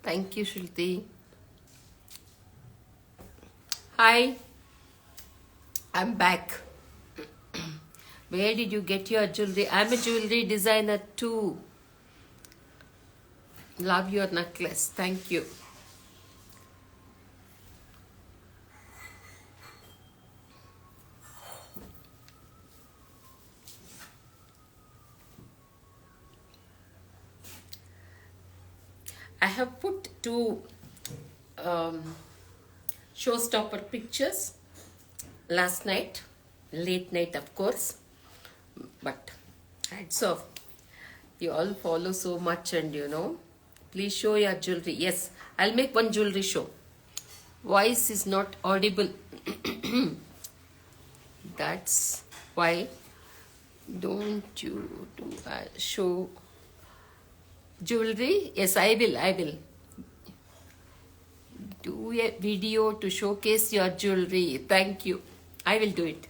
Thank you, Shruti. Hi, I'm back. Where did you get your jewelry? I'm a jewelry designer too. Love your necklace. Thank you. I have put two um, showstopper pictures last night, late night, of course. But hats off. You all follow so much, and please show your jewelry. Yes, I'll make one jewelry show. Voice is not audible. That's why don't you do a show jewelry? Yes, I will. I will do a video to showcase your jewelry. Thank you. I will do it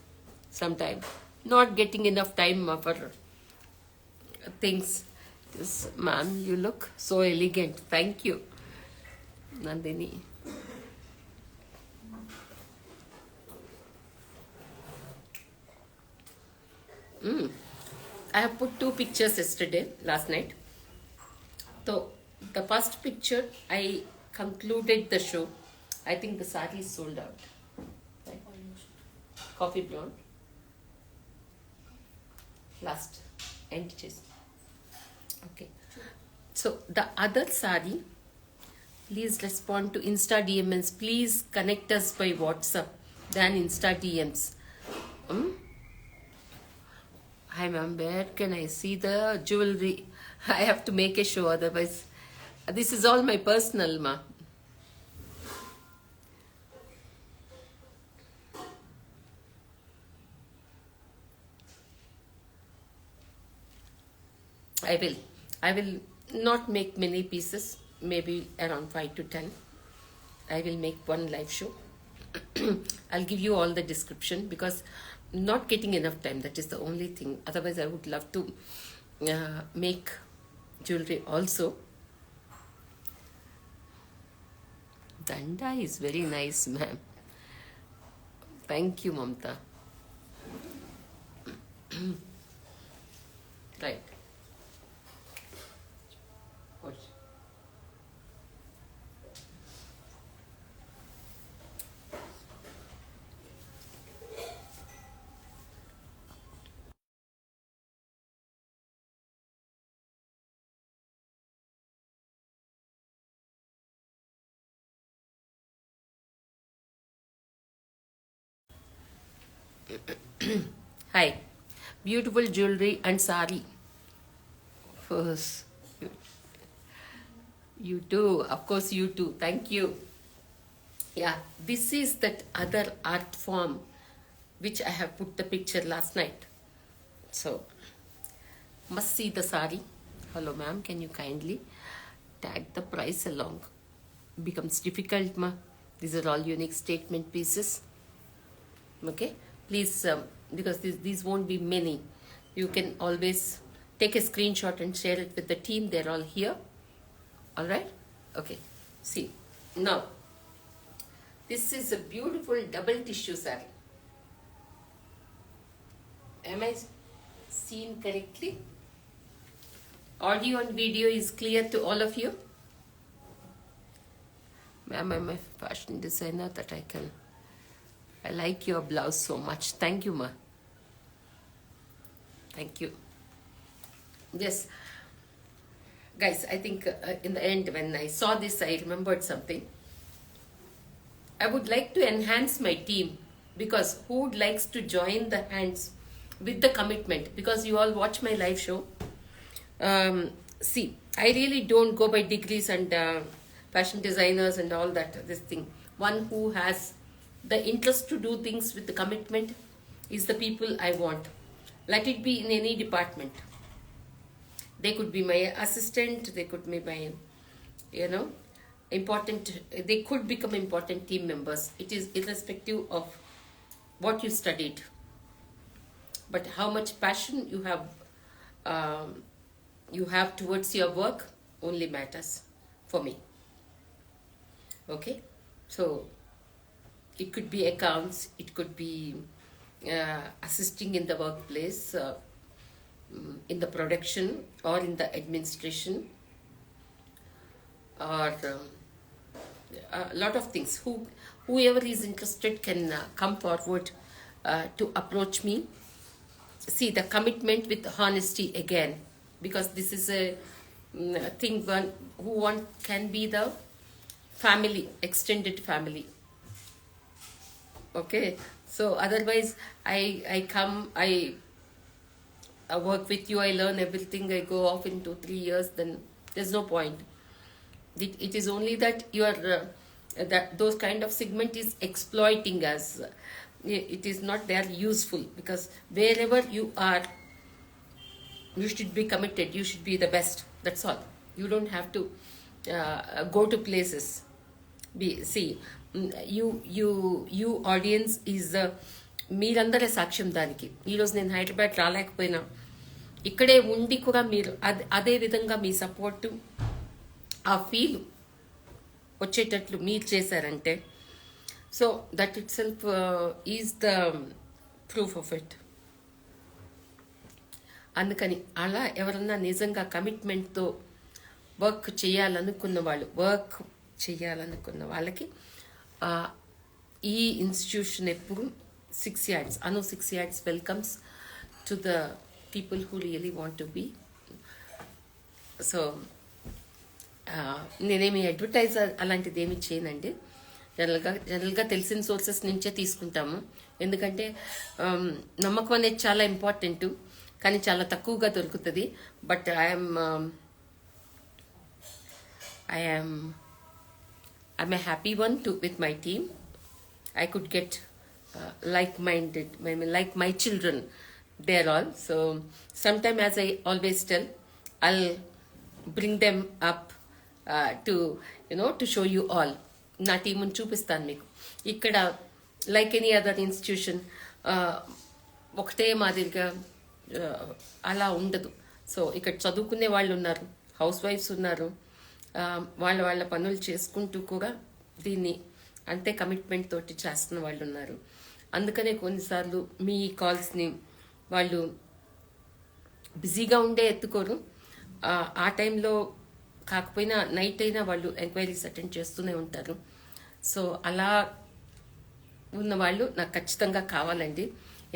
sometime. Not getting enough time for things. This ma'am, you look so elegant. Thank you, Nandini. I have put two pictures yesterday, last night. So the first picture, I concluded the show. I think the sari is sold out. Right? Coffee blonde. Last end chase. Okay. So the other sari, please respond to Insta DMs. Please connect us by WhatsApp than Insta DMs. Hi ma'am, where can I see the jewelry? I have to make a show, otherwise this is all my personal, ma. I will not make many pieces, maybe around 5 to 10. I will make one live show. I'll give you all the description because not getting enough time, that is the only thing. Otherwise I would love to make jewelry also. Danda is very nice, ma'am. Thank you, Mamta. Right. What? Hi. Beautiful jewelry and sari. First, you too. Of course, you too. Thank you. Yeah, this is that other art form which I have put the picture last night. So, must see the sari. Hello, ma'am. Can you kindly tag the price along? Becomes difficult, ma. These are all unique statement pieces. Okay, please, because these won't be many. You can always take a screenshot and share it with the team. They're all here. All right. Okay. See now. This is a beautiful double tissue saree. Am I seen correctly? Audio and video is clear to all of you? Ma'am, I'm a fashion designer that I like your blouse so much. Thank you, ma. Thank you. Yes. Guys, I think in the end when I saw this, I remembered something. I would like to enhance my team because who likes to join the hands with the commitment? Because you all watch my live show. See, I really don't go by degrees and fashion designers and all that, this thing. One who has the interest to do things with the commitment is the people I want. Let it be in any department. They could be my assistant, they could be my, they could become important team members. It is irrespective of what you studied. But how much passion you have towards your work only matters for me. Okay, so it could be accounts, it could be assisting in the workplace, in the production or in the administration, or a lot of things. Whoever is interested can come forward to approach me. See the commitment with honesty again, because this is a thing one can be the family, extended family. Okay, so otherwise I come, I work with you, I learn everything, I go off in 2 3 years, then there's no point. It is only that you are that those kind of segment is exploiting us. It is not that useful, because wherever you are, you should be committed, you should be the best, that's all. You don't have to go to places. See, you audience is మీరందరే సాక్ష్యం దానికి. ఈరోజు నేను హైదరాబాద్ రాలేకపోయినా ఇక్కడే ఉండి కూడా మీరు అదే విధంగా మీ సపోర్టు, ఆ ఫీల్ వచ్చేటట్లు మీరు చేశారంటే, so that it self is the proof of it. అందుకని అలా ఎవరన్నా నిజంగా కమిట్మెంట్తో వర్క్ చేయాలనుకున్న వాళ్ళకి ఈ ఇన్స్టిట్యూషన్ ఎప్పుడు 6 yards, అను 6 yards welcomes to the people who really want to be. So నేనేమి అడ్వర్టైజర్ అలాంటిది ఏమి చేయనండి. జనరల్గా తెలిసిన సోర్సెస్ నుంచే తీసుకుంటాము. ఎందుకంటే నమ్మకం అనేది చాలా ఇంపార్టెంట్, కానీ చాలా తక్కువగా దొరుకుతుంది. But I'm a happy one with my team. I could get like-minded, like my children, they're all. So sometime, as I always tell, I'll bring them up to show you all. నా టీముని చూపిస్తాను మీకు. ఇక్కడ like any other institution ఒకటే మాదిరిగా అలా ఉండదు. So ఇక్కడ చదువుకునే వాళ్ళు ఉన్నారు, హౌస్ వైఫ్స్ ఉన్నారు, వాళ్ళ పనులు చేసుకుంటూ కూడా దీన్ని అంతే కమిట్మెంట్ తోటి చేస్తున్న వాళ్ళు ఉన్నారు. అందుకనే కొన్నిసార్లు మీ కాల్స్ని వాళ్ళు బిజీగా ఉండే ఎత్తుకోరు. ఆ టైంలో కాకపోయినా నైట్ అయినా వాళ్ళు ఎంక్వైరీస్ అటెండ్ చేస్తూనే ఉంటారు. సో అలా ఉన్న వాళ్ళు నాకు ఖచ్చితంగా కావాలండి.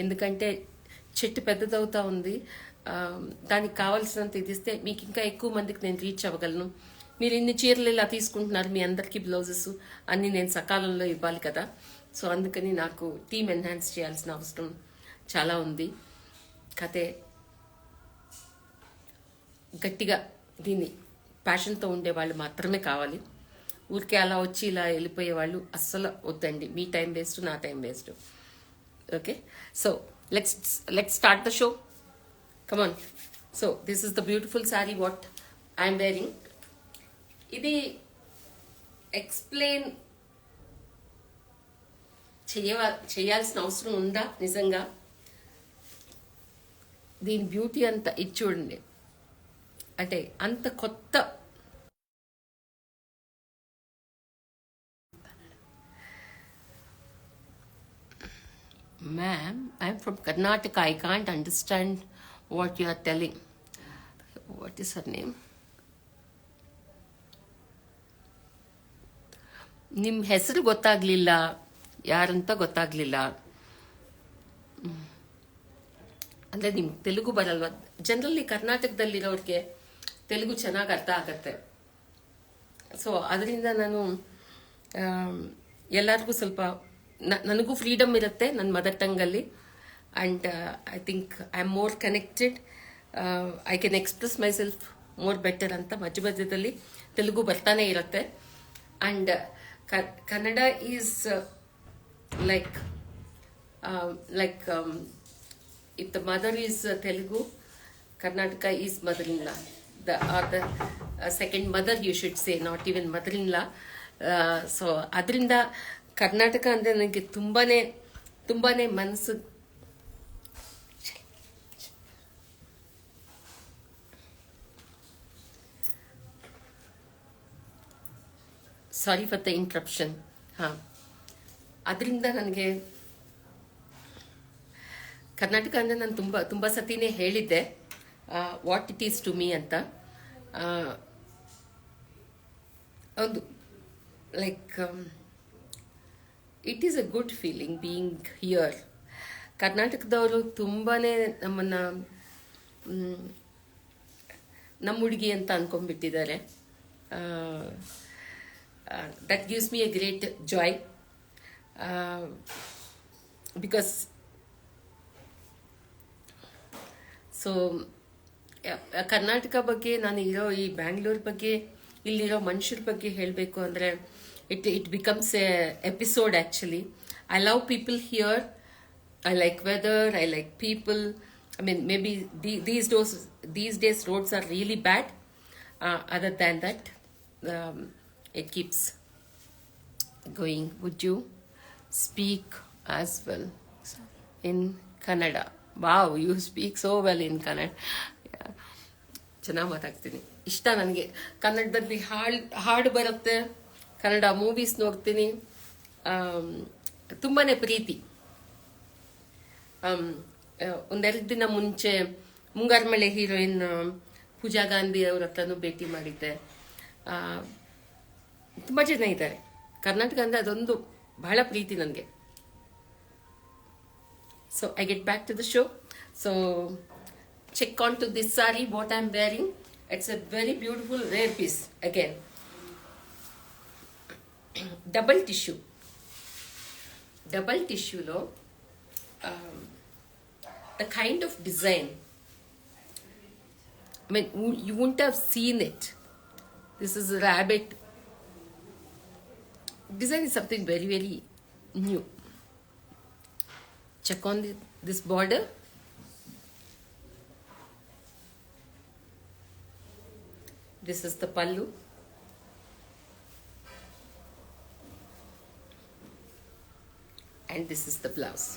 ఎందుకంటే చెట్టు పెద్దదవుతా ఉంది, దానికి కావాల్సినంత ఇది ఇస్తే మీకు ఇంకా ఎక్కువ మందికి నేను రీచ్ అవ్వగలను. మీరు ఇన్ని చీరలు ఇలా తీసుకుంటున్నారు, మీ అందరికీ బ్లౌజెస్ అన్నీ నేను సకాలంలో ఇవ్వాలి కదా. సో అందుకని నాకు టీమ్ ఎన్హాన్స్ చేయాల్సిన అవసరం చాలా ఉంది. కథే గట్టిగా దీన్ని ప్యాషన్తో ఉండేవాళ్ళు మాత్రమే కావాలి. ఊరికే అలా వచ్చి ఇలా వెళ్ళిపోయే వాళ్ళు అస్సలు వద్దండి. మీ టైం వేస్ట్, నా time waste. Okay, so let's start the show. Come on. So this is the beautiful saree what I am wearing. ఇది ఎక్స్ప్లెయిన్ చేయాల్సిన అవసరం ఉందా నిజంగా? దీని బ్యూటీ అంతా ఇది చూడండి, అంటే అంత కొత్త. Ma'am, I'm from Karnataka. I can't understand what you are telling. What is her name? ನಿಮ್ಮ ಹೆಸರು ಗೊತ್ತಾಗ್ಲಿಲ್ಲ, ಯಾರಂತ ಗೊತ್ತಾಗ್ಲಿಲ್ಲ. ಅಂದರೆ ನಿಮ್ಗೆ ತೆಲುಗು ಬರಲ್ವ? ಜನರಲಿ ಕರ್ನಾಟಕದಲ್ಲಿರೋರಿಗೆ ತೆಲುಗು ಚೆನ್ನಾಗಿ ಅರ್ಥ ಆಗತ್ತೆ. ಸೊ ಅದರಿಂದ ನಾನು ಎಲ್ಲರಿಗೂ ಸ್ವಲ್ಪ ನನಗೂ ಫ್ರೀಡಮ್ ಇರುತ್ತೆ ನನ್ನ ಮದರ್ ಟಂಗಲ್ಲಿ. And I think I am more connected, I can express myself more better ಅಂತ ಮಧ್ಯ ಮಧ್ಯದಲ್ಲಿ ತೆಲುಗು ಬರ್ತಾನೆ ಇರುತ್ತೆ. And Kannada is like if the mother is Telugu, Karnataka is mother-in-law, the second mother you should say, not even mother-in-law. So ಅದರಿಂದ ಕರ್ನಾಟಕ ಅಂದರೆ ನನಗೆ ತುಂಬಾನೇ ಮನಸ್ಸು. Sorry for the interruption. ಹಾಂ, ಅದರಿಂದ ನನಗೆ ಕರ್ನಾಟಕ ಅಂದರೆ ನಾನು ತುಂಬ ಸತಿನೇ ಹೇಳಿದ್ದೆ what it is to me ಅಂತ. ಒಂದು like it is a good feeling being here. ಕರ್ನಾಟಕದವರು ತುಂಬಾ ನಮ್ಮನ್ನು ನಮ್ಮ ಹುಡುಗಿ ಅಂತ ಅಂದ್ಕೊಂಡ್ಬಿಟ್ಟಿದ್ದಾರೆ. That gives me a great joy because so Karnataka ಬಗ್ಗೆ ನಾನು ಇರೋ ಈ ಬ್ಯಾಂಗ್ಳೂರ್ ಬಗ್ಗೆ ಇಲ್ಲಿರೋ ಮನುಷ್ಯರ ಬಗ್ಗೆ ಹೇಳಬೇಕು ಅಂದರೆ it becomes A episode actually. I love people here. I like weather, I like people. I mean, maybe these days roads are really bad. Other than that, it keeps going. Would you speak as well in Kannada? Wow, you speak so well in Kannada. ಚೆನ್ನಾಗಿ ಮಾತಾಡ್ತೀನಿ. ಇಷ್ಟ ನನಗೆ ಕನ್ನಡದಲ್ಲಿ ಹಾಡು ಬರುತ್ತೆ, Kannada movies ನೋಡ್ತೀನಿ, ತುಂಬಾ ಪ್ರೀತಿ. ಒಂದೆರಡು ದಿನ ಮುಂಚೆ ಮುಂಗಾರ್ಮಳೆ ಹೀರೋಯಿನ್ ಪೂಜಾ ಗಾಂಧಿ ಅವ್ರ ಹತ್ರನೂ ಭೇಟಿ ಮಾಡಿದ್ದೆ. ತುಂಬ ಜನ ಇದ್ದಾರೆ. ಕರ್ನಾಟಕ ಅಂದರೆ ಅದೊಂದು ಬಹಳ ಪ್ರೀತಿ ನನಗೆ. So I get back to the show. So check on to this sari what I am wearing. It's a very beautiful rare piece. Again double ಟಿಶ್ಯೂలో the kind of design, I mean, you wouldn't have seen it. This is a rabbit. Design is something very, very new. Check on this border. This is the pallu. And this is the blouse.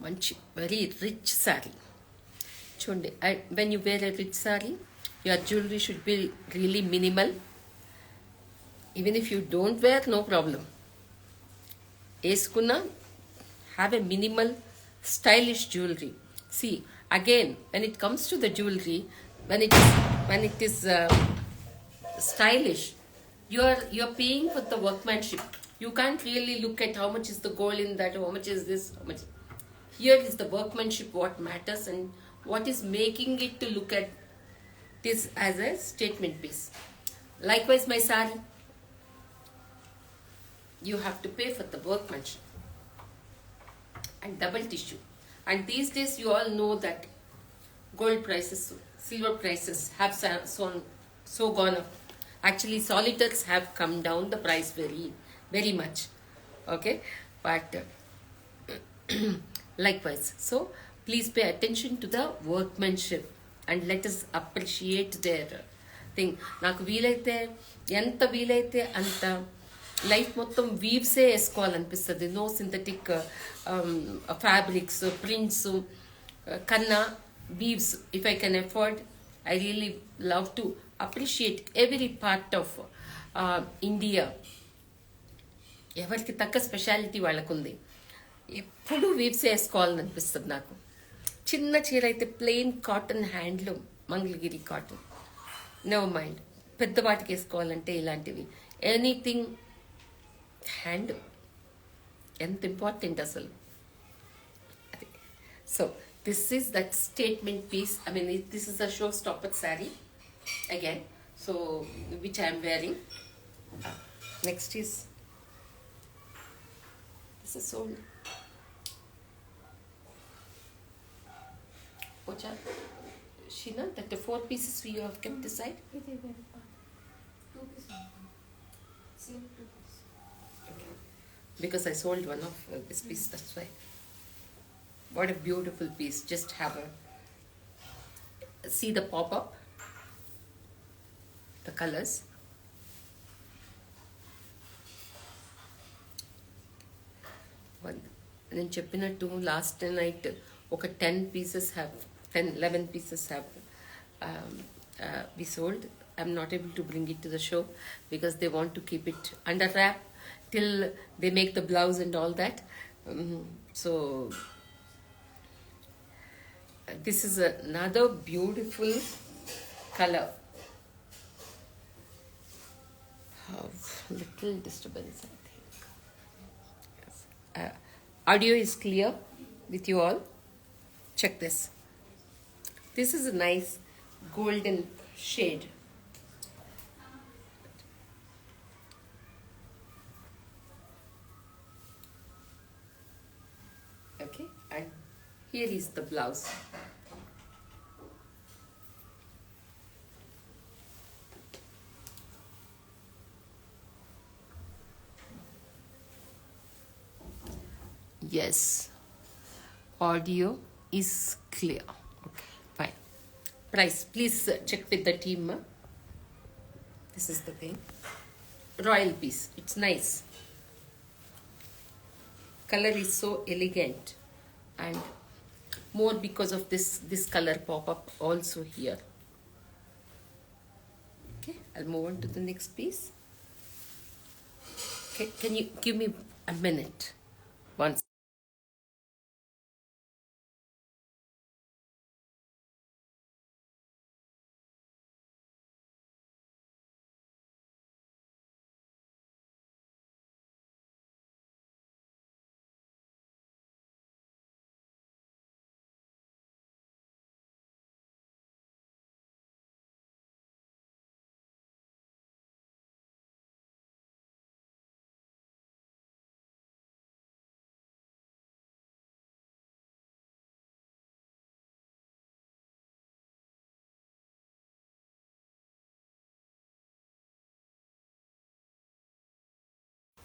Manchi, very rich saree. Chunde, when you wear a rich saree, your jewelry should be really minimal. Even if you don't wear, no problem. Eskunna, have a minimal, stylish jewelry. See, again, when it comes to the jewelry, when it is stylish, you're paying for the workmanship. You can't really look at how much is the gold in that, how much is this, how much. Here is the workmanship what matters and what is making it to look at this as a statement piece. Likewise, my saree, you have to pay for the workmanship and double tissue. And these days you all know that gold prices, silver prices have so gone up. Actually, solitaires have come down the price very, very much. Okay, but likewise, so please pay attention to the workmanship and let us appreciate their thing. నాకు వీలైతే ఎంత వీలైతే అంత life మొత్తం వీవ్సే వేసుకోవాలనిపిస్తుంది. No synthetic fabrics, prints కన్నా weaves. If I can afford, I really love to appreciate every part of India. ఎవరికి తగ్గ స్పెషాలిటీ వాళ్ళకుంది. ఎప్పుడు వీవ్స్ వేసుకోవాలని అనిపిస్తుంది నాకు. చిన్న చీర అయితే plain cotton, handloom, Mangalagiri cotton, never mind. పెద్ద వాటికి వేసుకోవాలంటే ఇలాంటివి, ఎనీథింగ్ హ్యాండ్ ఎంత ఇంపార్టెంట్ అసలు. అది. So this is that statement piece. I mean this is the show stopper sari again, so which I'm wearing. Next is this is sold. Ocha, Sheena, that the 4 pieces we have kept aside. It is very fun. 2 pieces. Same 2 pieces. Okay. Because I sold one of this piece, that's why. What a beautiful piece. Just have a see the pop-up, the colors. నేను చెప్పినట్టు last night ఒక 10 pieces have 11 pieces have we sold. I'm not able to bring it to the show because they want to keep it under wrap till they make the blouse and all that. So this is another beautiful color. Little disturbance, I think. Yes. Audio is clear with you all. Check this. This is a nice golden shade. Okay, and here is the blouse. Yes, audio is clear. Okay, fine. Price, please check with the team. This is the thing. Royal piece. It's nice. Color is so elegant, and more because of this color pop up also here. Okay, I'll move on to the next piece. Okay, can you give me a minute? Once.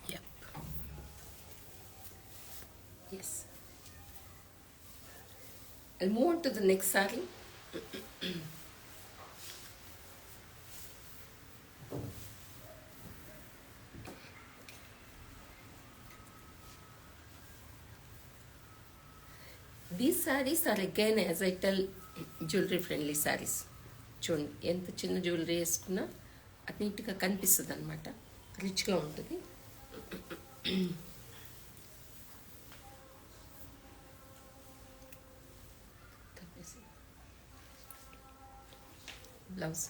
Yep. Yes. I'll move on to the next saree. These sarees are again, as I tell, jewelry friendly sarees. చూడండి ఎంత చిన్న jewellery వేసుకున్నా అది నీట్గా కనిపిస్తుంది అనమాట, రిచ్గా ఉంటుంది. Blouse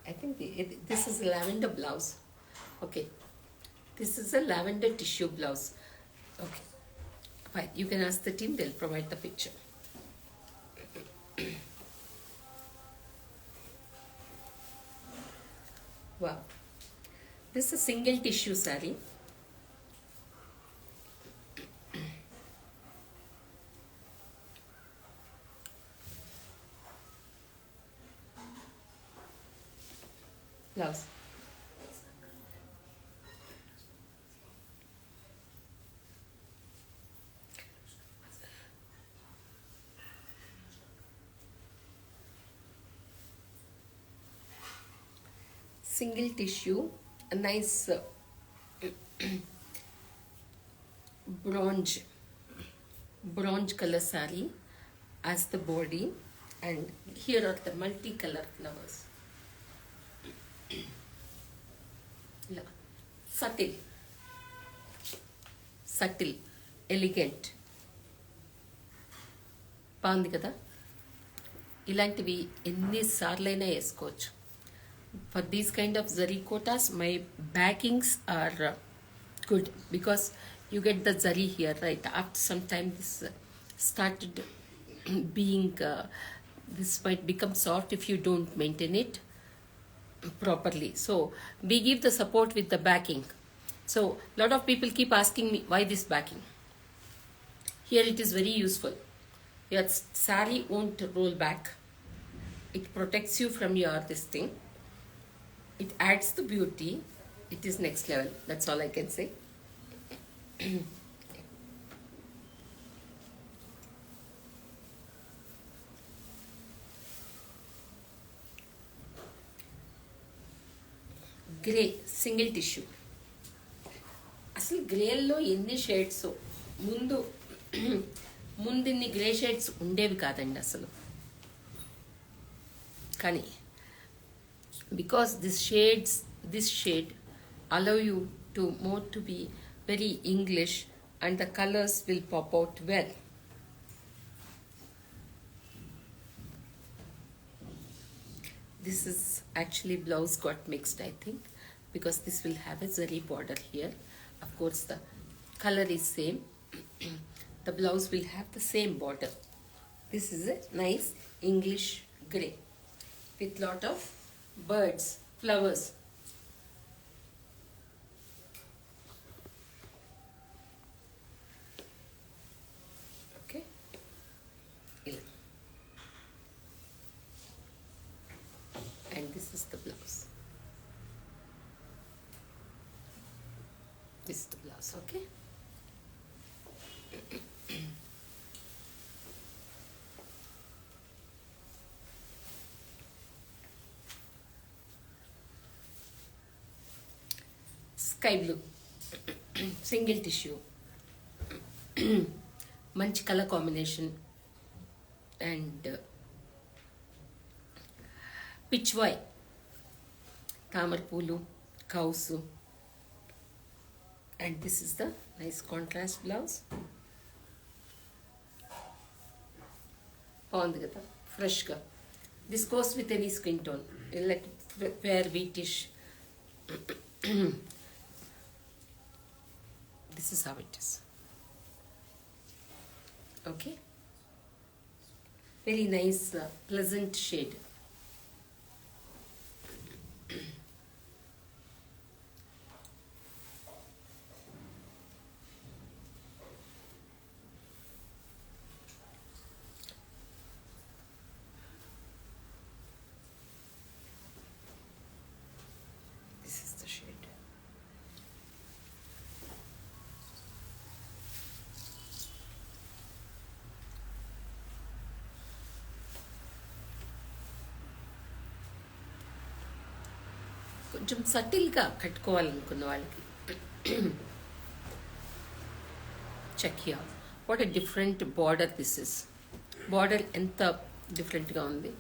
I think this is a lavender blouse. Okay, this is a lavender tissue blouse. Okay, fine. You can ask the team; they'll provide the picture. Wow, this is a single tissue saree. Blouse. Single tissue, a nice bronze color saree as the body, and here are the multicolor flowers. Look, subtle, elegant. బాగుంది కదా? ఇలాంటివి ఎన్నిసార్లైనా వేసుకోవచ్చు. For these kind of zari kotas, my backings are good because you get the zari here, right? After some time, this started being, this might become soft if you don't maintain it properly. So we give the support with the backing. So a lot of people keep asking me, why this backing? Here it is very useful. Your saree won't roll back. It protects you from your this thing. It adds the beauty. It is next level. That's all I can say. Grey, single tissue. అసలు గ్రేల్లో ఎన్ని shades ముందు ముందిన్ని grey shades ఉండేవి కాదండి అసలు. కానీ because this shade allow you to more to be very English and the colors will pop out well. This is actually blouse got mixed, I think, because this will have a zari border here. Of course the color is same. The blouse will have the same border. This is a nice English grey with lot of birds, flowers. Okay. And this is the blouse. This is the blouse, okay? Sky blue, single tissue, manchi color combination, and pitch white, tamar pulu, kausu, and this is the nice contrast blouse. బాగుంది కదా ఫ్రెష్గా. This goes with any skin tone, like where whitish. This is how it is. Okay, very nice pleasant shade. This is the shade. కొంచెం సటిల్గా కట్టుకోవాలనుకున్న వాళ్ళకి check here what a different border this is. Border ఎంత డిఫరెంట్గా ఉంది.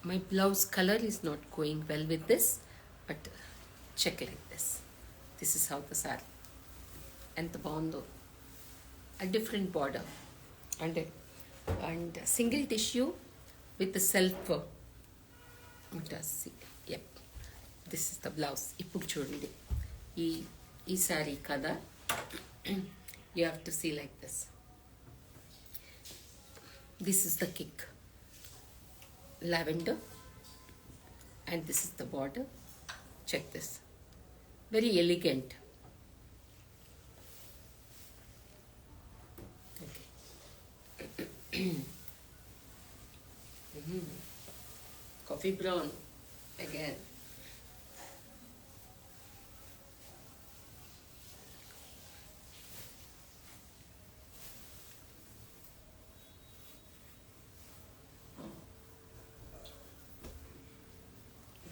My blouse colour is not going well with this, but check like this. This is how the sari. ఎంత బాగుందో. A different border అంటే and single tissue with self. Yup, this is the blouse. ఇప్పుడు చూడండి ఈ సారీ కదా, you have to see like this. This is the kick, lavender, and this is the border. Check this, very elegant. Coffee brown again.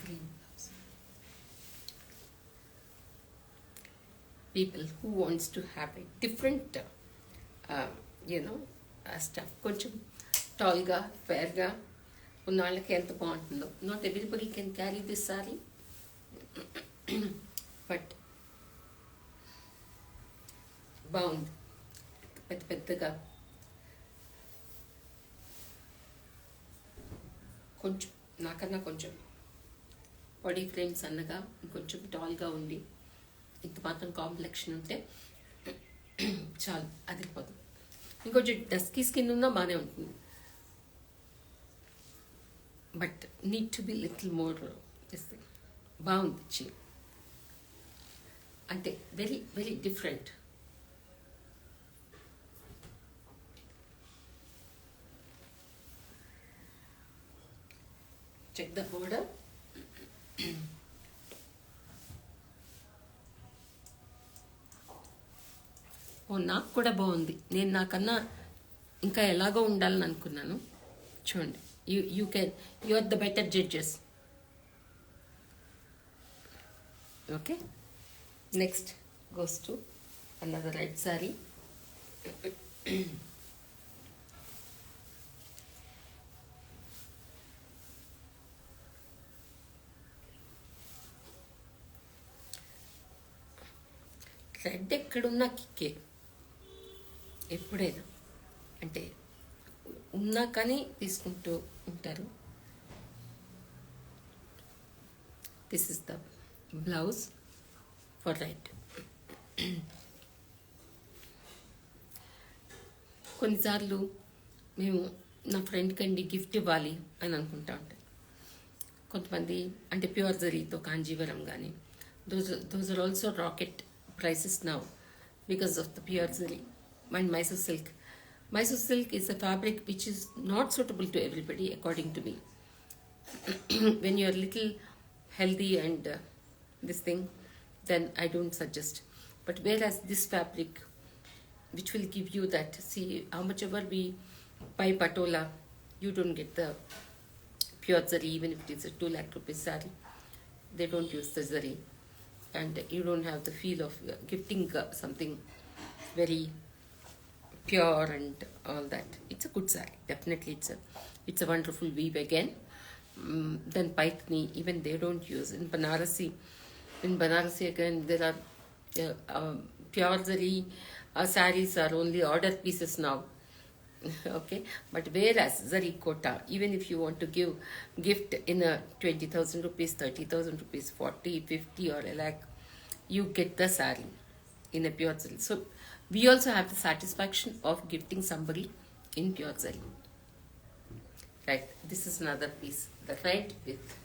Green blouse. People who wants to have a different stuff, కొంచెం టాల్గా ఫేర్గా ఉన్న వాళ్ళకి ఎంత బాగుంటుందో. Not everybody can carry this sorry, but బాగుంది. పెద్ద పెద్దగా కొంచెం నాకన్నా కొంచెం బాడీ ఫ్రేమ్స్ అన్నగా కొంచెం టాల్గా ఉండి ఇంత మాత్రం కాంప్లెక్షన్ ఉంటే చాలు, అదిరిపోతుంది. ఇంకొంచెం డస్కీ స్కిన్ ఉన్నా బాగానే ఉంటుంది, but need to be little more బాగుంది. చీర అంటే very very different. Check the border. ఓ, నాకు కూడా బాగుంది. నేను నాకన్నా ఇంకా ఎలాగో ఉండాలని అనుకున్నాను. చూడండి, you are the better judges. Okay, Next goes to another red saree. Red ఎక్కడున్నా కిక్కే ఎప్పుడైనా, అంటే ఉన్నా కానీ తీసుకుంటూ ఉంటారు. This is the blouse for red. కొన్నిసార్లు మేము నా ఫ్రెండ్కి అండి గిఫ్ట్ ఇవ్వాలి అని అనుకుంటా ఉంటాం. కొంతమంది అంటే ప్యూర్ జరీతో కాంజీవరం కానీ those are also rocket prices now because of the pure zari and Mysore silk. Mysore silk is a fabric which is not suitable to everybody according to me. When you are little healthy and this thing, then I don't suggest. But whereas this fabric which will give you that, see how much ever we buy patola, you don't get the pure zari even if it is a 2 lakh rupees saree. They don't use the zari and you don't have the feel of gifting something very pure and all that. It's a good saree, definitely. It's a wonderful weave again. Then Paithani, even they don't use. In Banarasi again there are pure zari sarees are only order pieces now. Okay, but whereas zari kota, even if you want to give gift in a 20,000 rupees, 30,000 rupees, 40, 50 or a lakh, you get the saree in a pure zari. So we also have the satisfaction of gifting somebody in pure zari. Right, this is another piece, the red with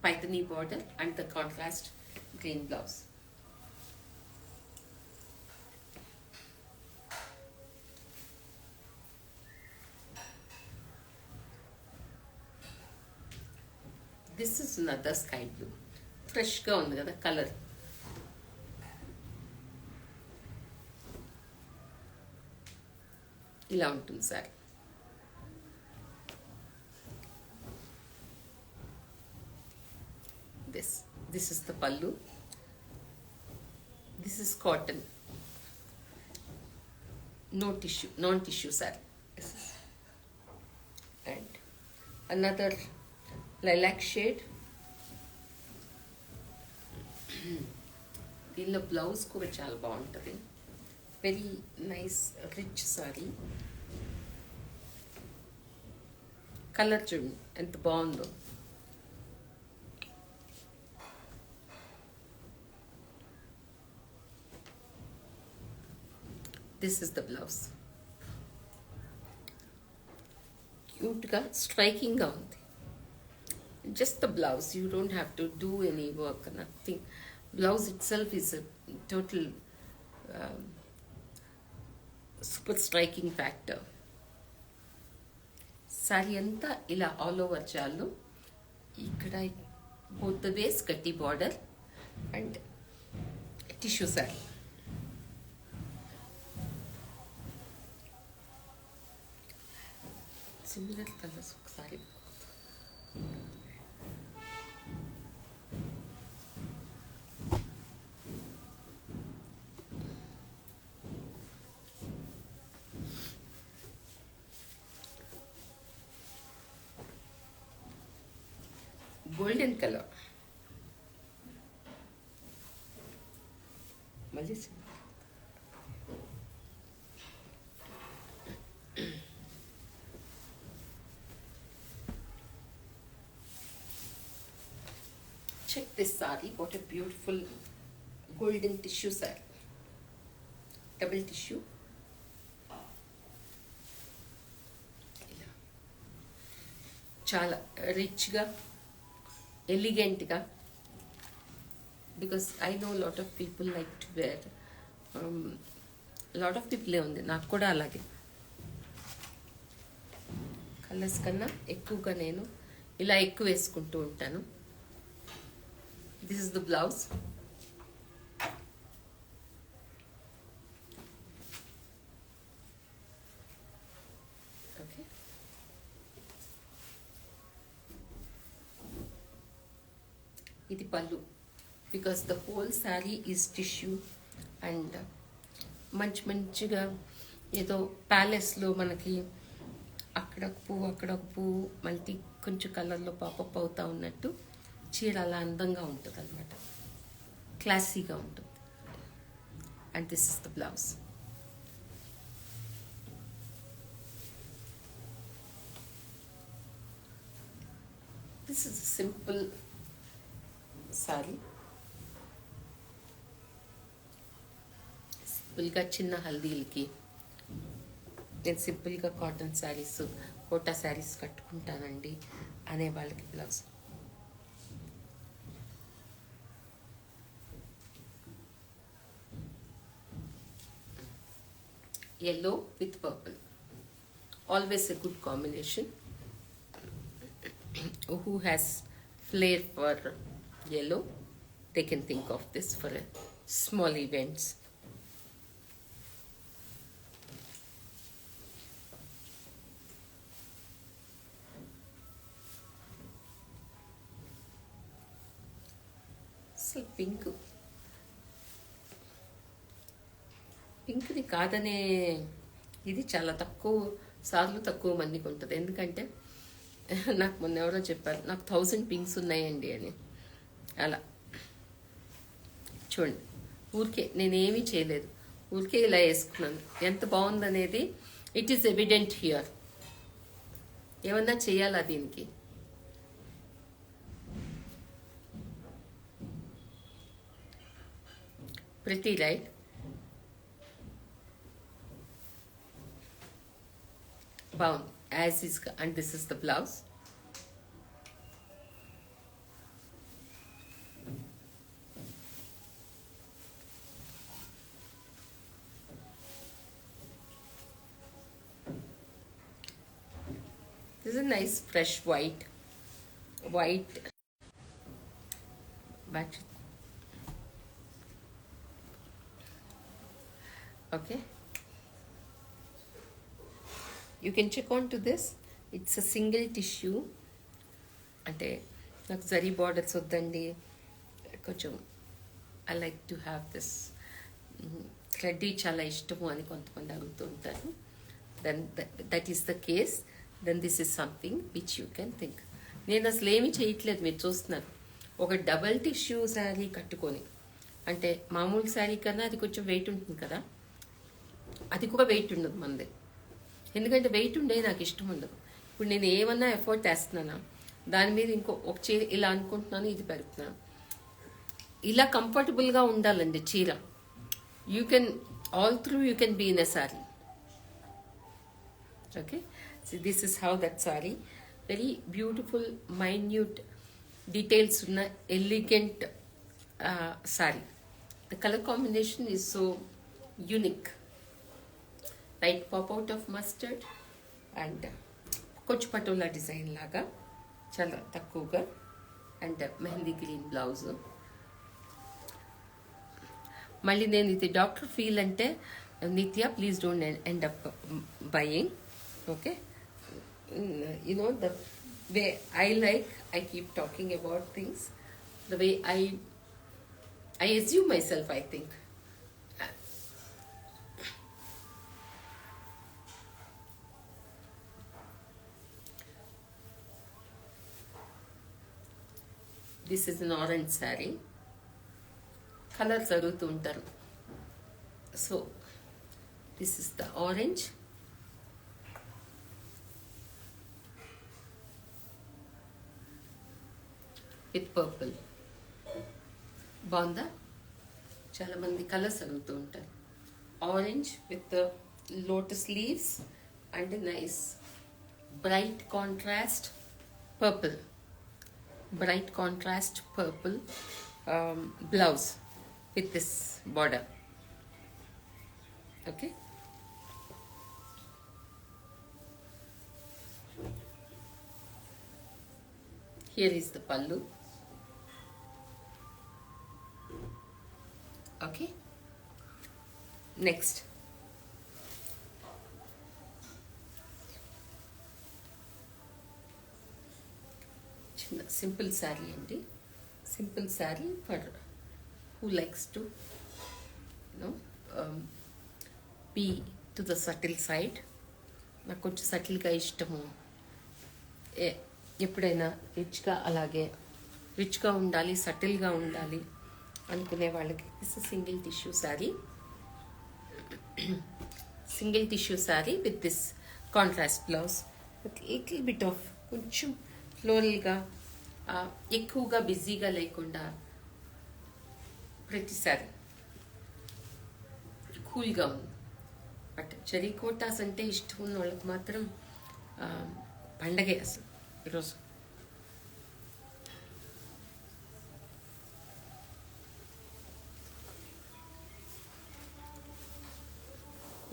Paithani border and the contrast green blouse. This is another sky blue. ఫ్రెష్గా ఉంది కదా colour. ఇలా ఉంటుంది sir. This is the pallu. This is cotton. No tissue, non-tissue saree. And another lilac shade. దీనిలో blouse కూడా చాలా బాగుంటుంది. Very nice rich sorry. Colour చూడండి ఎంత బాగుందో. This is the blouse. క్యూట్గా స్ట్రైకింగ్గా ఉంది. Just the blouse, you don't have to do any work, nothing. Blouse itself is a total super striking factor. Saree anta ila all over challu, ikkada both the ways gatti border and tissue saree. Similar colors saree. Golden color. Check this saree. What a beautiful golden tissue saree. Double tissue. చాలా రిచ్గా ఎలిగెంట్గా, because I know lot of people like to wear, lot of పీపులే ఉంది, నాకు కూడా అలాగే. Colours కన్నా ఎక్కువగా నేను ఇలా ఎక్కువ వేసుకుంటూ ఉంటాను. This is the blouse. Okay, ఇది పళ్ళు. because the whole saree is tissue and మంచిగా ఏదో ప్యాలెస్లో మనకి అక్కడ ఒక పువ్వు మల్టీ కొంచెం కలర్లో పాపప్ అవుతా ఉన్నట్టు చీర అలా అందంగా ఉంటుంది అనమాట, క్లాసీగా ఉంటుంది. And this is the blouse. This is simple sorry. సింపుల్గా చిన్న హల్దీలకి నేను సింపుల్గా కాటన్ శారీస్, కోటా శారీస్ కట్టుకుంటానండి అనే వాళ్ళకి blouse. Yellow with purple, always a good combination. Who has flair for yellow, they can think of this for a small events. అసలు పింక్ది కాదనే ఇది చాలా తక్కువ మందికి ఉంటుంది. ఎందుకంటే నాకు మొన్న ఎవరో చెప్పారు నాకు 1000 పింక్స్ ఉన్నాయండి అని. అలా చూడండి, ఊరికే నేనేమీ చేయలేదు, ఊరికే ఇలా వేసుకున్నాను. ఎంత బాగుందనేది ఇట్ ఈస్ ఎవిడెంట్ హియర్. ఏమన్నా చేయాలా దీనికి? Pretty, right? Bound as is, and this is the blouse. This is a nice fresh white but okay, you can check on to this. It's a single tissue. అంటే నాకు zari borders వద్దండి, కొంచెం I like to have this థ్రెడ్డీ చాలా ఇష్టము అని కొంతమంది అడుగుతూ ఉంటారు. Then that is the case. Then this is something which you can think. నేను అసలు ఏమీ చేయట్లేదు, మీరు చూస్తున్నారు. ఒక డబల్ టిష్యూ శారీ కట్టుకొని, అంటే మామూలు శారీ కన్నా అది కొంచెం వెయిట్ ఉంటుంది కదా, అది కూడా వెయిట్ ఉండదు మనది. ఎందుకంటే వెయిట్ ఉండే నాకు ఇష్టం ఉండదు. ఇప్పుడు నేను ఏమన్నా ఎఫర్ట్ వేస్తున్నానా దాని మీద ఒక చీర ఇలా అనుకుంటున్నాను, ఇది పెడుతున్నాను. ఇలా కంఫర్టబుల్గా ఉండాలండి చీర. You can all through you can be in a sari. Okay, so this is how that sari. Very beautiful minute details ఉన్న elegant sari. The colour combination is so unique. Light pop out of mustard and కొంచెం patola design లాగా చాలా తక్కువగా, and mehndi green blouse. మళ్ళీ నేను ఇది doctor feel అంటే నిత్య please don't end up buying. Okay, you know the way I keep talking about things, the way I assume myself, I think. This is an orange saree. Colors adugutu untaru. So this is the orange. With purple. బాగుందా? చాలా మంది colours అడుగుతూ ఉంటారు. Orange with lotus leaves and nice bright contrast purple. Bright contrast purple blouse with this border. Okay, here is the pallu. Okay, next simple sari అండి. Simple sari for who likes to, be to the subtle side. నాకు కొంచెం సటిల్గా ఇష్టము. ఎప్పుడైనా రిచ్గా, అలాగే రిచ్గా ఉండాలి, సటిల్గా ఉండాలి అనుకునే వాళ్ళకి this single tissue sari. Single tissue sari with this contrast blouse with little bit of కొంచెం ఫ్లోరల్గా, ఎక్కువగా బిజీగా లేకుండా ప్రతి శారీ కూల్గా ఉంది. బట్ జరీ కోటాస్ అంటే ఇష్టం ఉన్న వాళ్ళకి మాత్రం పండగే అసలు ఈరోజు.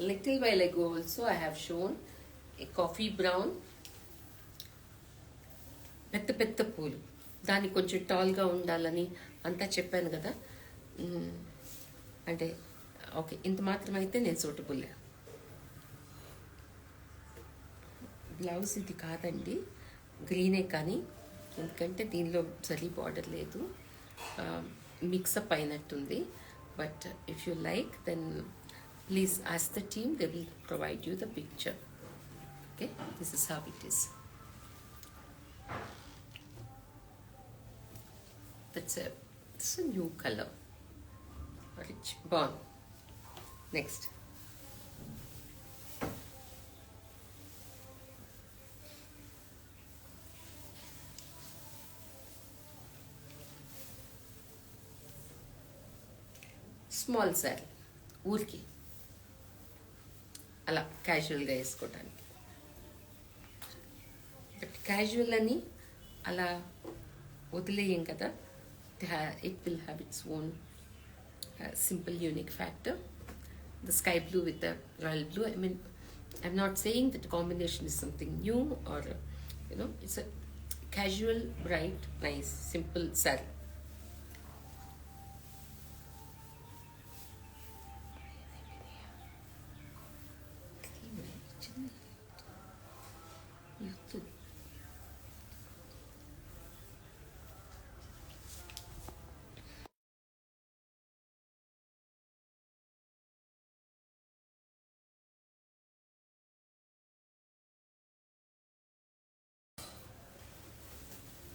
Little while ago also I have shown a coffee brown, పెద్ద పెద్ద పూలు, దాన్ని కొంచెం టాల్గా ఉండాలని అంతా చెప్పాను కదా. అంటే ఓకే, ఇంత మాత్రం అయితే నేను సూటబుల్. బ్లౌజ్ ఇది కాదండి, గ్రీనే, కానీ ఎందుకంటే దీనిలో జరీ బార్డర్ లేదు, మిక్సప్ అయినట్టుంది. But if you like then please ask the team, they will provide you the picture. Okay, this is how it is. It's a new color, rich, born. Next, small sari, ఊరికి అలా క్యాజువల్గా వేసుకోవటానికి. But casual అని అలా వదిలేయం కదా, it will have its own simple unique factor. The sky blue with the royal blue, I mean, I'm not saying that the combination is something new, or it's a casual, bright, nice, simple saree.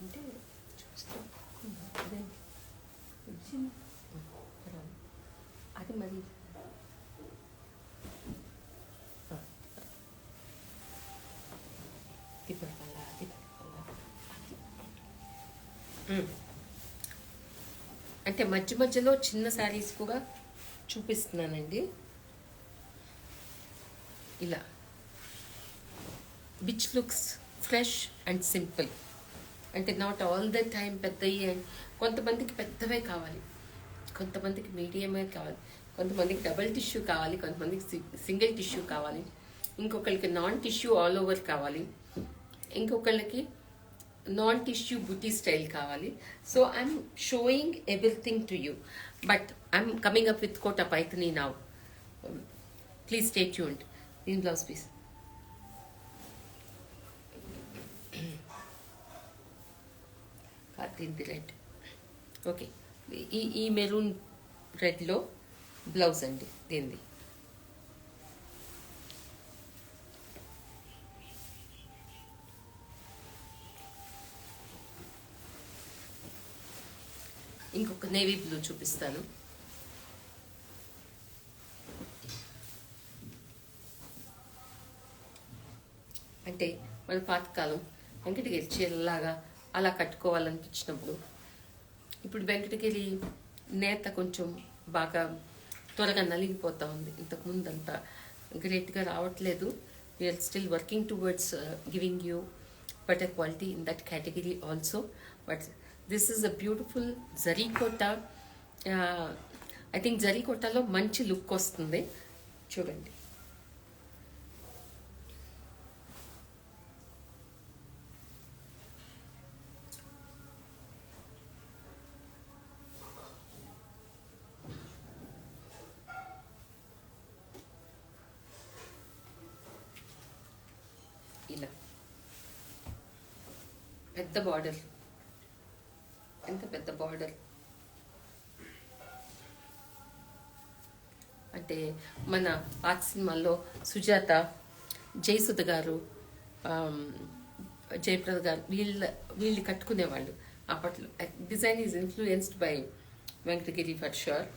అంటే చూస్తాం అదే అది మరి అంటే మధ్య మధ్యలో చిన్న శారీస్ కూడా చూపిస్తున్నానండి. ఇలా which looks fresh and simple. అంటే నాట్ ఆల్ ద టైం పెద్దవి, అండ్ కొంతమందికి పెద్దవే కావాలి, కొంతమందికి మీడియమే కావాలి, కొంతమందికి డబుల్ టిష్యూ కావాలి, కొంతమందికి సింగిల్ టిష్యూ కావాలి, ఇంకొకరికి నాన్ టిష్యూ ఆల్ ఓవర్ కావాలి, ఇంకొకళ్ళకి నాన్ టిష్యూ బుటీ స్టైల్ కావాలి. So I'm showing everything to you, but I'm coming up with Kota Paithani now. Please stay tuned. దీని బ్లౌజ్ పీస్ దీనిది రెడ్. ఓకే, ఈ మెరూన్ రెడ్లో బ్లౌజ్ అండి దీనిది. ఇంకొక నేవీ బ్లూ చూపిస్తాను. అంటే మన పాతకాలం వెంకటగిరి చీరలాగా అలా కట్టుకోవాలనిపించినప్పుడు, ఇప్పుడు వెంకటగిరి నేత కొంచెం బాగా త్వరగా నలిగిపోతూ ఉంది. ఇంతకుముందు అంతా గ్రేట్గా రావట్లేదు. We're still working towards giving you better quality in that category also. But this is a beautiful zari Kota. I think zari కోటాలో మంచి లుక్ వస్తుంది. చూడండి, ఇలా పెద్ద బార్డర్, ఎంత పెద్ద బార్డర్, అంటే మన ఆర్ట్ సినిమాల్లో సుజాత, జయసుధ గారు, జయప్రద గారు వీళ్ళు కట్టుకునేవాళ్ళు అప్పట్లో. Design is influenced by Venkatagiri for sure.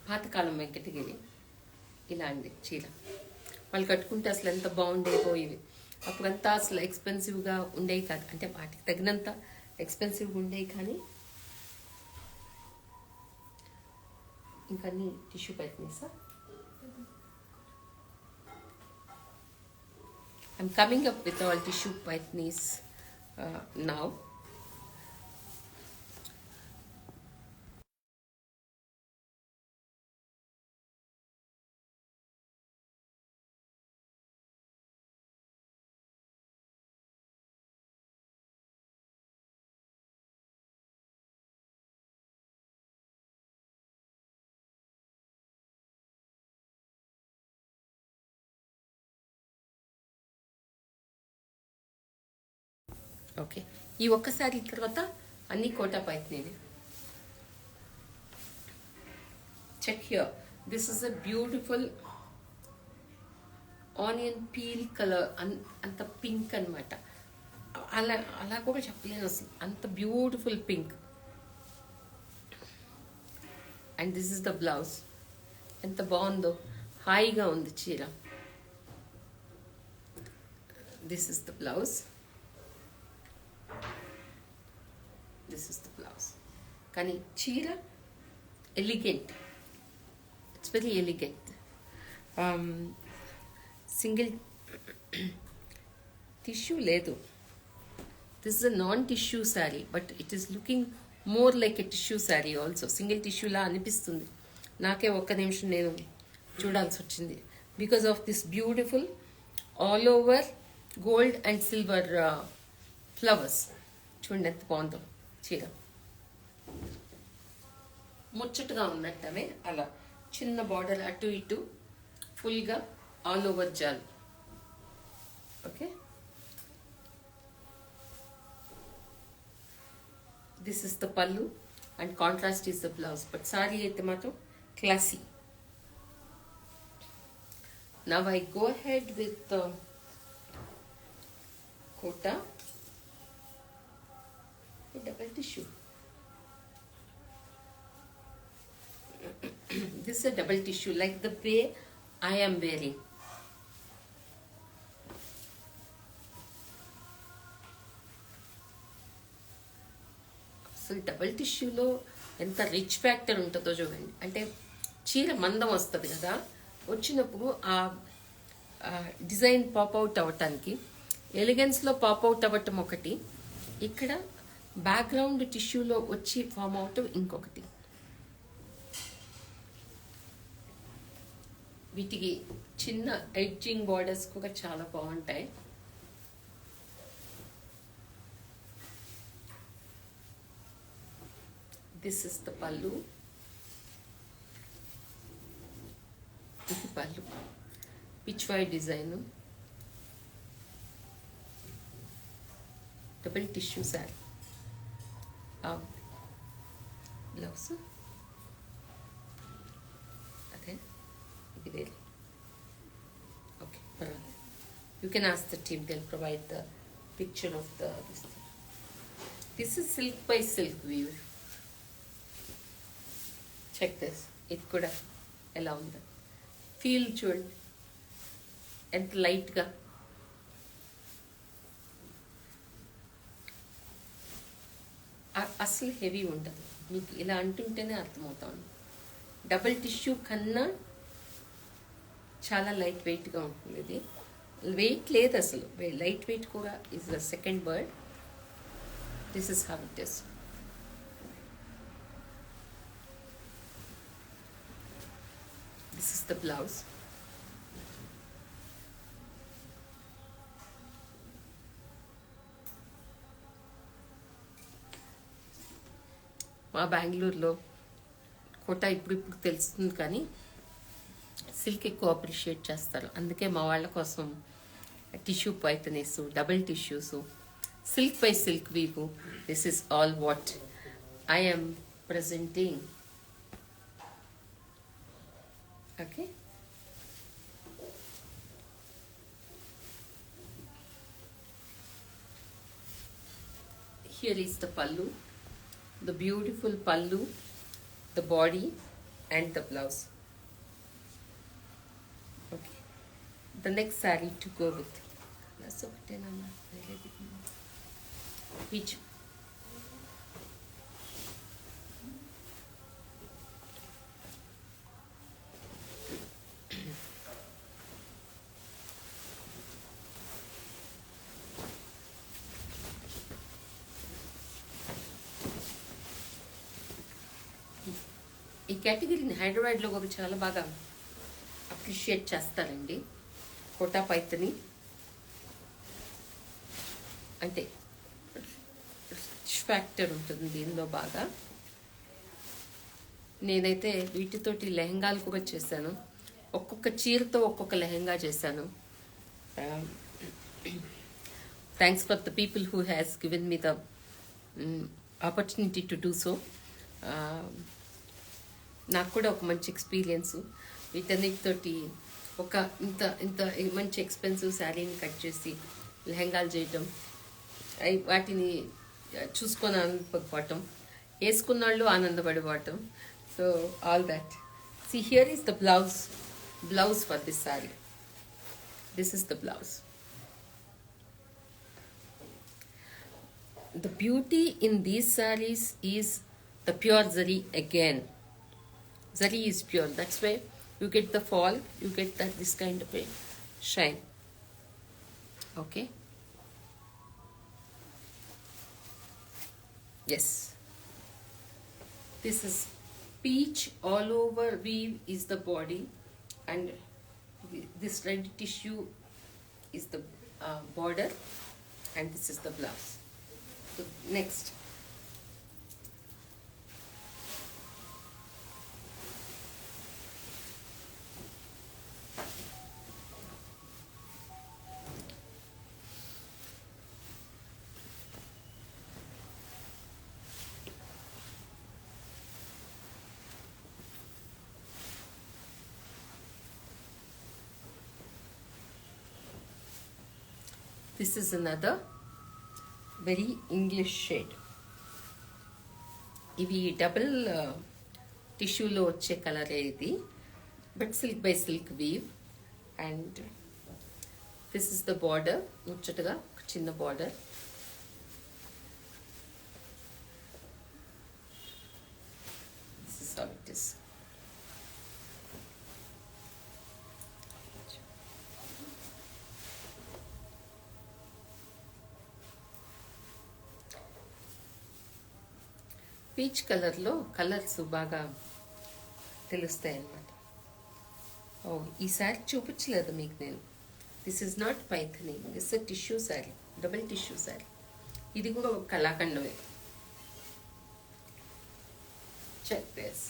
పాతకాలం వెంకటగిరి ఇలాంటి చీర వాళ్ళు కట్టుకుంటే అసలు ఎంత బాగుండేవో ఇవి. అప్పుడంతా అసలు ఎక్స్పెన్సివ్గా ఉండేవి కాదు, అంటే వాటికి తగినంత ఎక్స్పెన్సివ్గా ఉండేవి, కానీ ఇంకా టిష్యూ పైతనీసా. I'm coming up with all tissue pythonies now. Okay, ఈ ఒక్కసారి తర్వాత అన్ని కోటా పైతనీవి. Check here, this is a beautiful onion peel colour, అంత పింక్ అనమాట. అలా కూడా చెప్పలేను అసలు, అంత beautiful pink. And this is the blouse. ఎంత బాగుందో, హాయిగా ఉంది చీర. This is the blouse. This is the blouse. కానీ చీర elegant, it's very elegant. Single tissue లేదు. This is a non tissue sari, but it is looking more like a tissue sari also. Single టిష్యూలా అనిపిస్తుంది నాకే. ఒక్క నిమిషం నేను చూడాల్సి వచ్చింది because of this beautiful all over gold and silver flowers. చూడండి ఎంత బాగుందో చీర, ముచ్చటగా ఉన్నట్టమే. అలా చిన్న బార్డర్ అటు ఇటు, ఫుల్గా ఆల్ ఓవర్ జాల్. Okay, this is the pallu and contrast is the blouse. But sari అయితే మాత్రం classy. Now I go head with Kota double tissue. This is a double tissue like the way I am wearing. అసలు double టిష్యూలో ఎంత rich factor ఉంటుందో చూడండి. అంటే చీర మందం వస్తుంది కదా, వచ్చినప్పుడు ఆ డిజైన్ పాప్అవుట్ అవ్వటానికి, ఎలిగెన్స్లో పాప్అవుట్ అవ్వటం ఒకటి, ఇక్కడ బ్యాక్గ్రౌండ్ టిష్యూలో వచ్చి ఫామ్ అవటం ఇంకొకటి. వీటికి చిన్న ఎడ్జింగ్ బార్డర్స్ కూడా చాలా బాగుంటాయి. This is the pallu. ఇది pallu, Pichwai design, double tissue sari. Blouse అదే, ఇది వేరే. ఓకే, పర్వాలేదు. You can ask the team, they'll provide the picture of the this. This is silk by silk weave. Check this, ఇది కూడా ఎలా ఉందో ఫీల్ చూడండి, ఎంత లైట్గా. అసలు హెవీ ఉండదు, మీకు ఇలా అంటుంటేనే అర్థమవుతుంది. డబుల్ టిష్యూ కన్నా చాలా లైట్ వెయిట్గా ఉంటుంది. ఇది వెయిట్ లేదు అసలు, లైట్ వెయిట్ కూడా is the second word. This is how it is. This is the blouse. మా బెంగళూరులో కోట ఇప్పుడు తెలుస్తుంది, కానీ సిల్క్ ఎక్కువ అప్రిషియేట్ చేస్తారు. అందుకే మా వాళ్ళ కోసం tissue paithanis, double tissues, silk by silk weave. This is all what I am presenting. Okay. Here is the pallu, the beautiful pallu, the body, and the blouse. Okay. The next saree to go with. That's okay, peach. ఈ కేటగిరీని హైదరాబాద్లో ఒక చాలా బాగా appreciate చేస్తారండి. Quota Paithani అంటే rich factor ఉంటుంది దీనిలో బాగా. నేనైతే వీటితోటి లెహంగాలు కూడా చేశాను. ఒక్కొక్క చీరతో ఒక్కొక్క లెహంగా చేశాను. Thanks for the people who has given me the opportunity to do so. నాకు కూడా ఒక మంచి ఎక్స్పీరియన్స్. వీటన్నిటితోటి ఒక ఇంత ఇంత మంచి ఎక్స్పెన్సివ్ శారీని కట్ చేసి లెహంగాలు చేయటం, వాటిని చూసుకొని ఆనందపడిపోవటం, వేసుకున్న వాళ్ళు ఆనందపడిపోవటం. So all that. See, here is the blouse for this saree. This is the blouse. The beauty in these sarees is the pure zari again. Zari is pure. That's why you get the fall, you get that this kind of a shine. Okay. Yes. This is peach all over weave is the body, and this red tissue is the border, and this is the blouse. So next, this is another very English shade. ఇవి double టిష్యూలో వచ్చే colour ఇది, but silk by silk weave. And this is the border, ముచ్చటగా ఒక చిన్న బార్డర్. This is how it is. Peach కలర్లో colours బాగా తెలుస్తాయి అన్నమాట. ఓ, ఈ శారీ చూపించలేదు మీకు నేను. This is not paithani, this tissue sari, double tissue sari. ఇది కూడా ఒక కళాఖండమే. Check this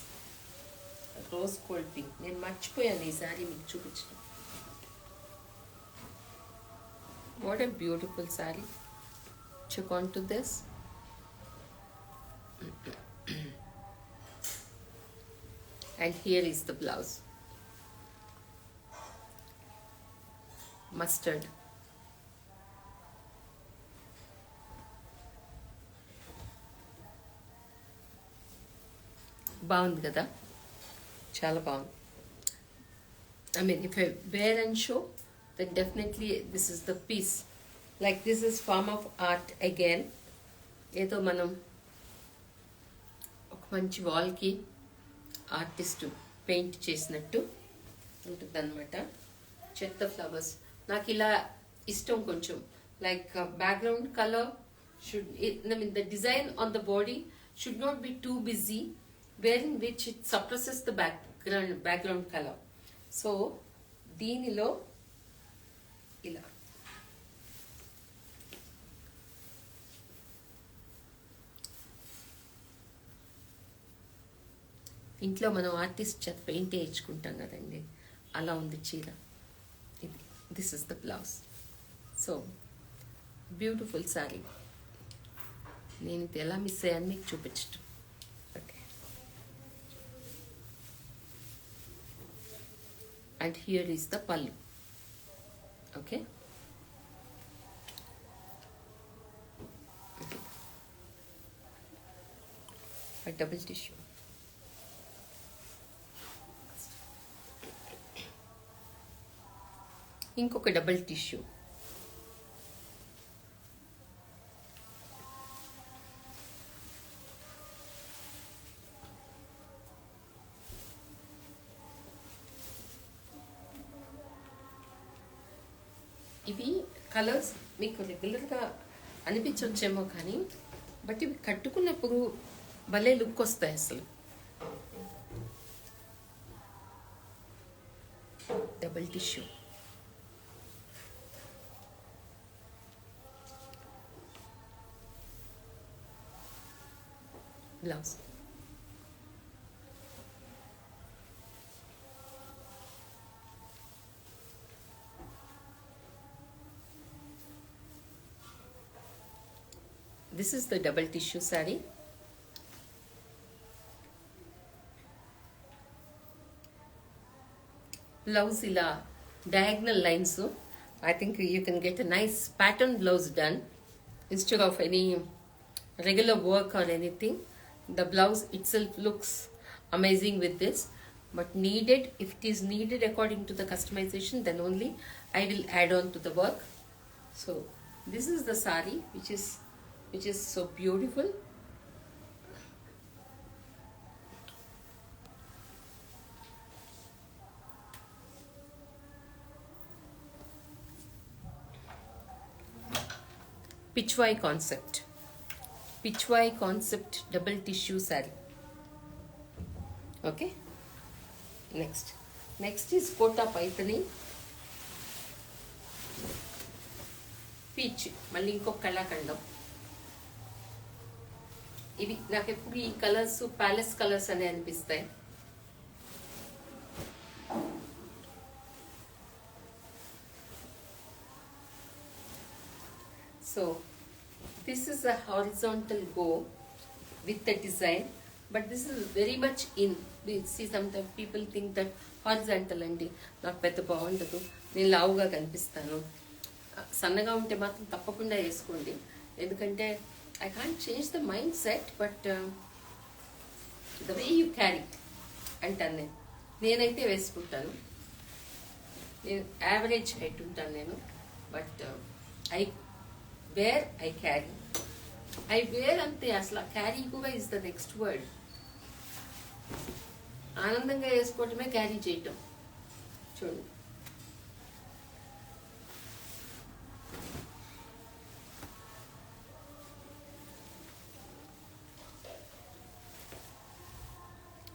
rose gold pink. నేను మర్చిపోయాను ఈ శారీ మీకు చూపించడం. What a beautiful sari. Check on to this. And here is the blouse. Mustard. బాగుంది కదా, చాలా బాగుంది. I mean, if I wear and show, then definitely this is the piece. Like this is form of art again. ఏదో మనం ఒక మంచి వాల్కి artist paint చేసినట్టు ఉంటుందన్నమాట. చెత్త ఫ్లవర్స్ నాకు ఇలా ఇష్టం కొంచెం. Like background colour should, I mean the design on the body should not be too busy, where in which it suppresses the background colour. So దీనిలో ఇలా ఇంట్లో మనం ఆర్టిస్ట్ చేత పెయింట్ వేయించుకుంటాం కదండి, అలా ఉంది చీర ఇది. This is the blouse. So beautiful sari. నేను ఇది ఎలా మిస్ అయ్యాను మీకు చూపించటం. Okay, and here is the pallu. Okay. A double tissue. ఇంకొక డబుల్ టిష్యూ. ఇవి కలర్స్ మీకు రెగ్యులర్గా అనిపించవచ్చేమో కానీ బట్ ఇవి కట్టుకున్నప్పుడు భలే లుక్ వస్తాయి అసలు. Double tissue. Blouse. This is the double tissue saree. Blouse ila diagonal lines. I think you can get a nice pattern blouse done instead of any regular work or anything. The blouse itself looks amazing with this, but needed, if it is needed according to the customization, then only I will add on to the work. So this is the saree which is so beautiful. Pitchwai concept. Pitchwai concept double tissue saree. Okay. Next is kota paithani. Peach. మళ్ళీ ఇంకో కళాఖండం. ఇవి నాకు ఎప్పుడు ఈ colours palace colours అనే అనిపిస్తాయి. So this is a horizontal go with the design, but this is very much in. We see sometimes people think that horizontal అండి నాకు పెద్ద బాగుండదు, నేను లావుగా కనిపిస్తాను. సన్నగా ఉంటే మాత్రం తప్పకుండా వేసుకోండి, ఎందుకంటే I can't change the mindset, but the way you carry అంటాను నేనైతే వేసుకుంటాను. నేను యావరేజ్ హైట్ ఉంటాను నేను, but I carry. I wear అంతే. అసలు క్యారీ కూడా ఇస్ ద నెక్స్ట్ వర్డ్. ఆనందంగా వేసుకోవటమే క్యారీ చేయటం. చూడండి,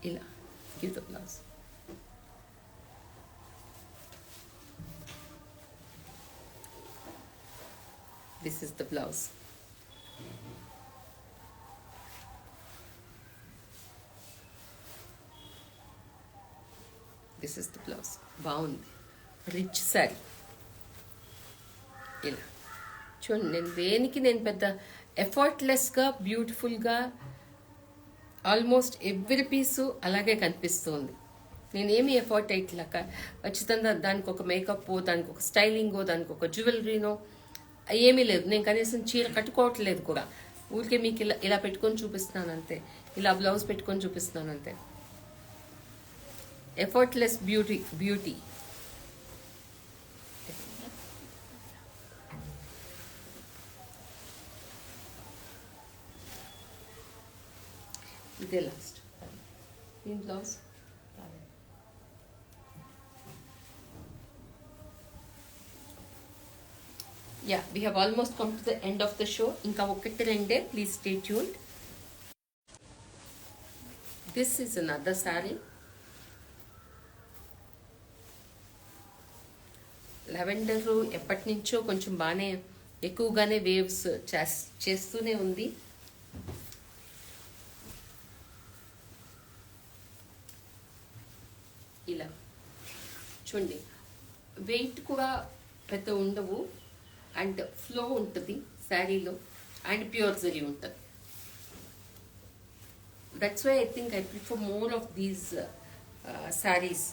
ఇలా give the blouse. This is the blouse. This is the blouse. బాగుంది, రిచ్ సారీ. ఇలా చూడండి, నేను పెద్ద ఎఫర్ట్లెస్గా బ్యూటిఫుల్గా ఆల్మోస్ట్ ఎవ్రీ పీసు అలాగే కనిపిస్తుంది. నేనేమి ఎఫర్ట్ అయ్యట్లేక ఖచ్చితంగా దానికి ఒక మేకప్, దానికి ఒక స్టైలింగో, దానికి ఒక జ్యువెలరీనో ఏమీ లేదు. నేను కనీసం చీర కట్టుకోవట్లేదు కూడా. ఊరికే మీకు ఇలా పెట్టుకొని చూపిస్తున్నాను అంతే, ఇలా బ్లౌజ్ పెట్టుకొని చూపిస్తున్నాను అంతే. Effortless beauty. ఇదే లాస్ట్ ఈ blouse. Yeah, we have almost come to the end of the show. Inka okkati rende, please stay tuned. This is another saree. Lavender ఎప్పటి నుంచో కొంచెం బాగానే ఎక్కువగానే వేవ్స్ చేస్తూనే ఉంది. ఇలా చూడండి, వెయిట్ కూడా పెద్ద ఉండవు, అండ్ ఫ్లో ఉంటుంది శారీలో, అండ్ ప్యూర్ జరీ ఉంటుంది. That's why I think I prefer more of these saris.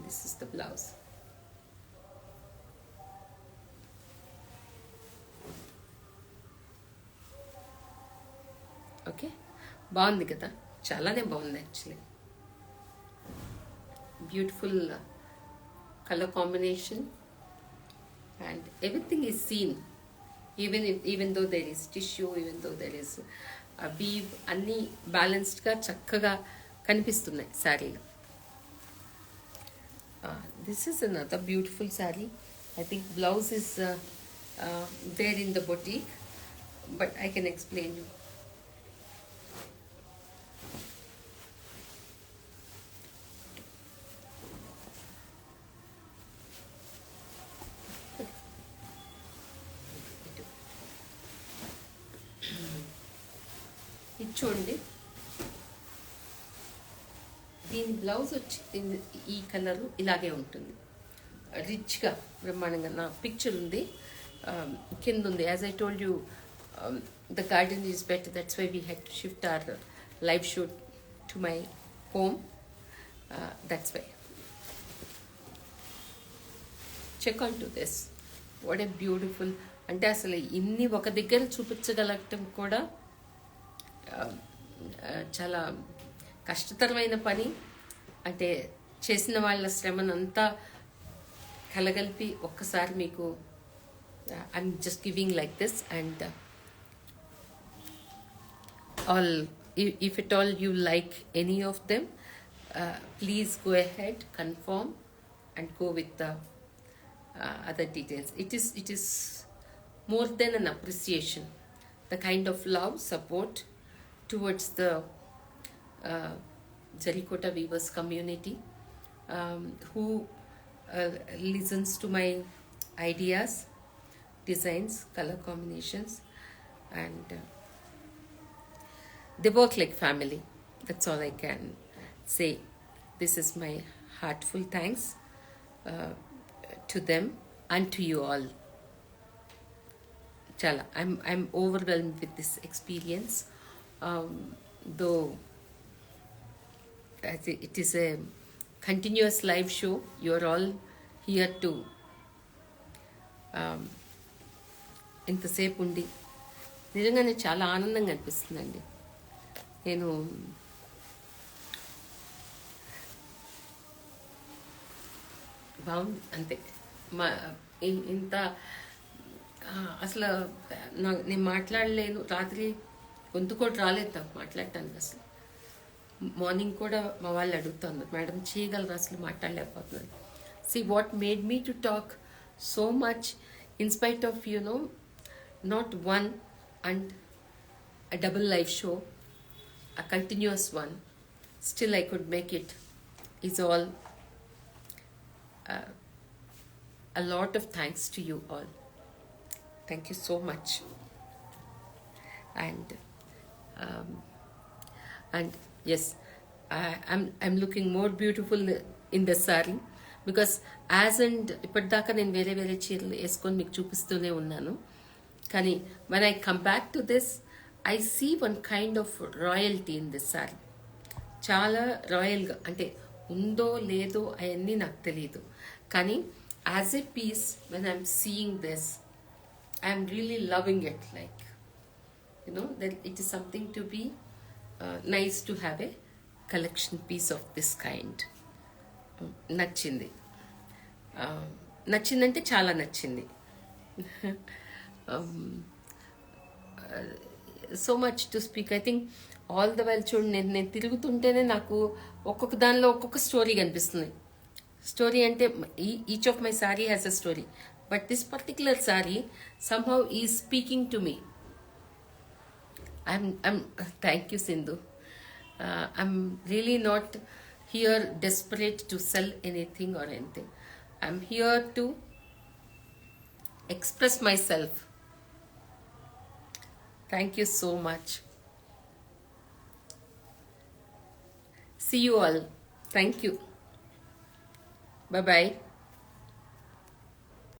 and this is the blouse. Okay, బాగుంది కదా, చాలానే బాగుంది actually. Beautiful colour combination and everything is seen, even though there is tissue, even though there is a weave, అన్నీ బ్యాలెన్స్డ్గా చక్కగా కనిపిస్తున్నాయి శారీలో. This is another beautiful saree. I think blouse is there in the boutique, but I can explain you. ఇది చూడండి, దీని blouse వచ్చి ఈ కలరు ఇలాగే ఉంటుంది, రిచ్గా బ్రహ్మాండంగా. నా పిక్చర్ ఉంది కింద ఉంది. As I told you, the garden is better, that's why we had to shift our live shoot to my home. That's why. Check on to this, what a beautiful. అంటే అసలు ఇన్ని ఒక దగ్గర చూపించగలగటం కూడా చాలా కష్టతరమైన పని. అంటే చేసిన వాళ్ళ శ్రమనంతా కలగలిపి ఒక్కసారి మీకు I'm just giving like this. And all, if at all you like any of them, please go ahead, confirm and go with the other details. It is more than an appreciation, the kind of love, support towards the Jarikota Weavers community, who listens to my ideas, designs, color combinations, and they work like family. That's all I can say. This is my heartful thanks to them and to you all. Chala, I'm overwhelmed with this experience. Though it is a continuous live show, you are all here to ఇంతసేపు ఉండి నిజంగానే చాలా ఆనందంగా అనిపిస్తుందండి. నేను బాగుంది అంతే. ఇంత అసలు నేను మాట్లాడలేను, రాత్రి గొంతు కూడా రాలేదు నాకు మాట్లాడటానికి. అసలు మార్నింగ్ కూడా మా వాళ్ళు అడుగుతున్నారు, మేడం చేయగలరు, అసలు మాట్లాడలేకపోతున్నారు. See what made me to talk so much in spite of, not one and a double live show, a continuous one, still I could make it, is all a lot of thanks to you all. Thank you so much. And yes, I'm looking more beautiful in the saree, because ఇప్పటిదాకా నేను వేరే వేరే చీరలు వేసుకొని మీకు చూపిస్తూనే ఉన్నాను. కానీ when I come back to this, I see one kind of royalty in this saree. చాలా రాయల్గా, అంటే ఉందో లేదో అవన్నీ నాకు తెలియదు, కానీ as a piece when I'm seeing this, I'm really loving it. Like, that it is something to be nice to have a collection piece of this kind. నచ్చింది, నచ్చిందంటే చాలా నచ్చింది. So much to speak. I think all the well చూడండి, నేను తిరుగుతుంటేనే నాకు ఒక్కొక్క దానిలో ఒక్కొక్క స్టోరీ కనిపిస్తుంది. స్టోరీ అంటే each of my sorry has a story, but this particular sorry somehow is speaking to me. Thank you, Sindhu. I'm really not here desperate to sell anything or anything. I'm here to express myself. Thank you so much. See you all. Thank you. Bye-bye.